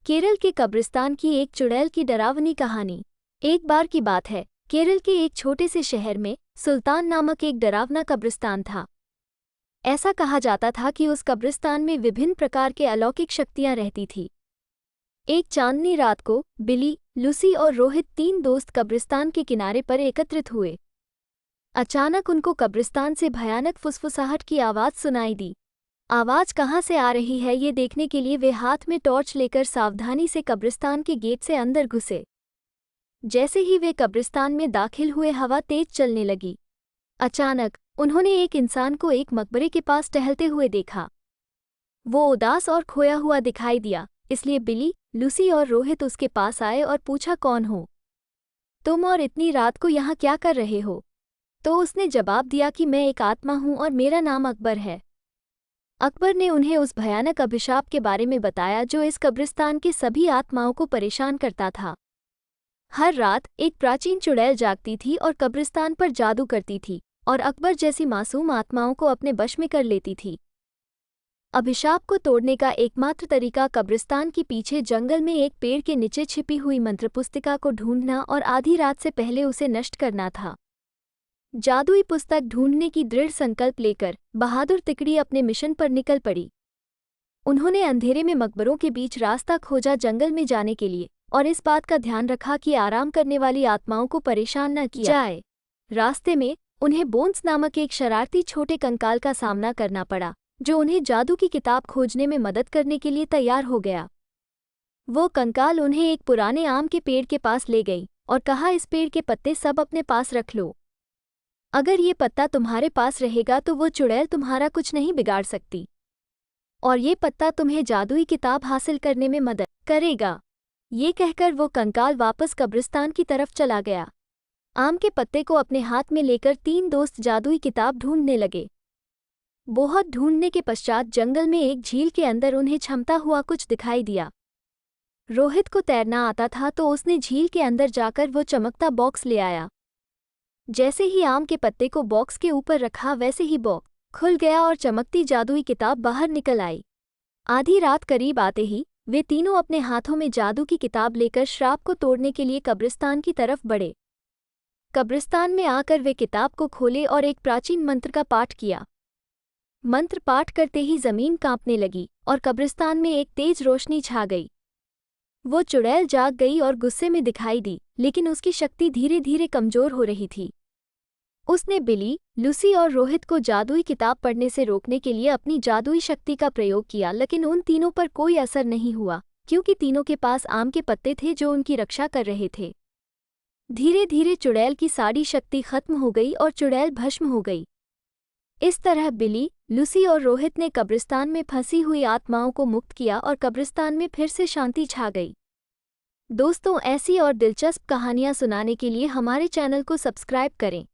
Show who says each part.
Speaker 1: केरल के कब्रिस्तान की एक चुड़ैल की डरावनी कहानी। एक बार की बात है, केरल के एक छोटे से शहर में सुल्तान नामक एक डरावना कब्रिस्तान था। ऐसा कहा जाता था कि उस कब्रिस्तान में विभिन्न प्रकार के अलौकिक शक्तियां रहती थीं। एक चांदनी रात को बिली, लूसी और रोहित तीन दोस्त कब्रिस्तान के किनारे पर एकत्रित हुए। अचानक उनको कब्रिस्तान से भयानक फुसफुसाहट की आवाज़ सुनाई दी। आवाज़ कहाँ से आ रही है ये देखने के लिए वे हाथ में टॉर्च लेकर सावधानी से कब्रिस्तान के गेट से अंदर घुसे। जैसे ही वे कब्रिस्तान में दाखिल हुए, हवा तेज चलने लगी। अचानक उन्होंने एक इंसान को एक मकबरे के पास टहलते हुए देखा। वो उदास और खोया हुआ दिखाई दिया, इसलिए बिली, लूसी और रोहित उसके पास आए और पूछा, कौन हो तुम और इतनी रात को यहाँ क्या कर रहे हो? तो उसने जवाब दिया कि मैं एक आत्मा हूँ और मेरा नाम अकबर है। अकबर ने उन्हें उस भयानक अभिशाप के बारे में बताया जो इस कब्रिस्तान के सभी आत्माओं को परेशान करता था। हर रात एक प्राचीन चुड़ैल जागती थी और कब्रिस्तान पर जादू करती थी और अकबर जैसी मासूम आत्माओं को अपने वश में कर लेती थी। अभिशाप को तोड़ने का एकमात्र तरीका कब्रिस्तान के पीछे जंगल में एक पेड़ के नीचे छिपी हुई मंत्रपुस्तिका को ढूंढना और आधी रात से पहले उसे नष्ट करना था। जादुई पुस्तक ढूंढने की दृढ़ संकल्प लेकर बहादुर तिकड़ी अपने मिशन पर निकल पड़ी। उन्होंने अंधेरे में मकबरों के बीच रास्ता खोजा जंगल में जाने के लिए, और इस बात का ध्यान रखा कि आराम करने वाली आत्माओं को परेशान न किया जाए। रास्ते में उन्हें बोन्स नामक एक शरारती छोटे कंकाल का सामना करना पड़ा, जो उन्हें जादू की किताब खोजने में मदद करने के लिए तैयार हो गया। वो कंकाल उन्हें एक पुराने आम के पेड़ के पास ले गई और कहा, इस पेड़ के पत्ते सब अपने पास रख लो। अगर ये पत्ता तुम्हारे पास रहेगा तो वो चुड़ैल तुम्हारा कुछ नहीं बिगाड़ सकती, और ये पत्ता तुम्हें जादुई किताब हासिल करने में मदद करेगा। ये कहकर वो कंकाल वापस कब्रिस्तान की तरफ चला गया। आम के पत्ते को अपने हाथ में लेकर तीन दोस्त जादुई किताब ढूंढने लगे। बहुत ढूंढने के पश्चात जंगल में एक झील के अंदर उन्हें छमता हुआ कुछ दिखाई दिया। रोहित को तैरना आता था तो उसने झील के अंदर जाकर वो चमकता बॉक्स ले आया। जैसे ही आम के पत्ते को बॉक्स के ऊपर रखा, वैसे ही बॉक्स खुल गया और चमकती जादुई किताब बाहर निकल आई। आधी रात करीब आते ही वे तीनों अपने हाथों में जादू की किताब लेकर श्राप को तोड़ने के लिए कब्रिस्तान की तरफ बढ़े। कब्रिस्तान में आकर वे किताब को खोले और एक प्राचीन मंत्र का पाठ किया। मंत्र पाठ करते ही जमीन कांपने लगी और कब्रिस्तान में एक तेज रोशनी छा गई। वो चुड़ैल जाग गई और गुस्से में दिखाई दी, लेकिन उसकी शक्ति धीरे धीरे कमजोर हो रही थी। उसने बिली, लूसी और रोहित को जादुई किताब पढ़ने से रोकने के लिए अपनी जादुई शक्ति का प्रयोग किया, लेकिन उन तीनों पर कोई असर नहीं हुआ, क्योंकि तीनों के पास आम के पत्ते थे जो उनकी रक्षा कर रहे थे। धीरे धीरे चुड़ैल की सारी शक्ति खत्म हो गई और चुड़ैल भस्म हो गई। इस तरह बिली, लूसी और रोहित ने कब्रिस्तान में फंसी हुई आत्माओं को मुक्त किया और कब्रिस्तान में फिर से शांति छा गई। दोस्तों, ऐसी और दिलचस्प कहानियाँ सुनाने के लिए हमारे चैनल को सब्सक्राइब करें।